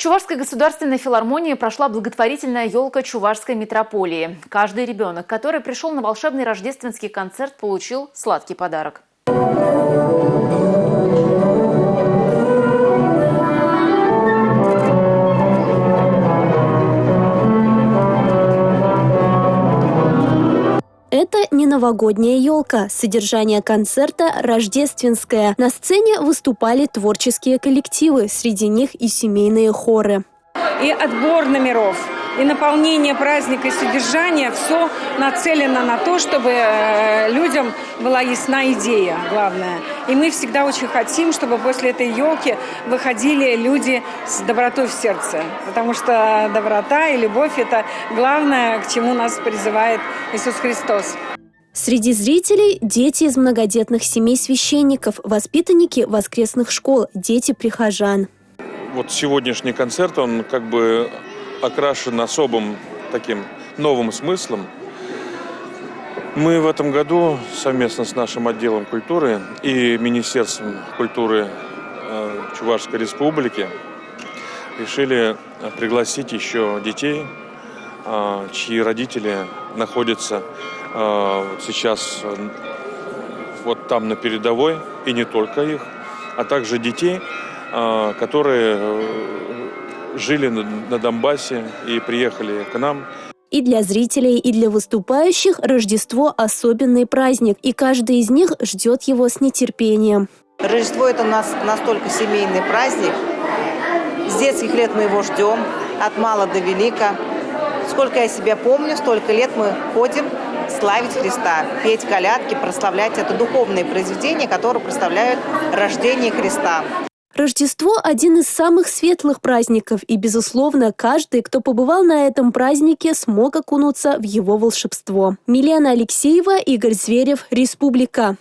Чувашской государственной филармонии прошла благотворительная елка Чувашской митрополии. Каждый ребенок, который пришел на волшебный рождественский концерт, получил сладкий подарок. Это не новогодняя елка. Содержание концерта рождественское. На сцене выступали творческие коллективы, среди них и семейные хоры. И отбор номеров, и наполнение праздника, и содержание – все нацелено на то, чтобы людям была ясна идея, главное. И мы всегда очень хотим, чтобы после этой елки выходили люди с добротой в сердце. Потому что доброта и любовь – это главное, к чему нас призывает Иисус Христос. Среди зрителей – дети из многодетных семей священников, воспитанники воскресных школ, дети прихожан. Вот сегодняшний концерт, он как бы окрашен особым таким новым смыслом. Мы в этом году совместно с нашим отделом культуры и Министерством культуры Чувашской Республики решили пригласить еще детей, чьи родители находятся сейчас вот там на передовой, и не только их, а также детей, которые жили на Донбассе и приехали к нам. И для зрителей, и для выступающих Рождество – особенный праздник, и каждый из них ждет его с нетерпением. Рождество – это у нас настолько семейный праздник. С детских лет мы его ждем, от мала до велика. Сколько я себя помню, столько лет мы ходим славить Христа, петь колядки, прославлять. Это духовные произведения, которые прославляют рождение Христа. Рождество – один из самых светлых праздников, и, безусловно, каждый, кто побывал на этом празднике, смог окунуться в его волшебство. Милена Алексеева, Игорь Зверев, Республика.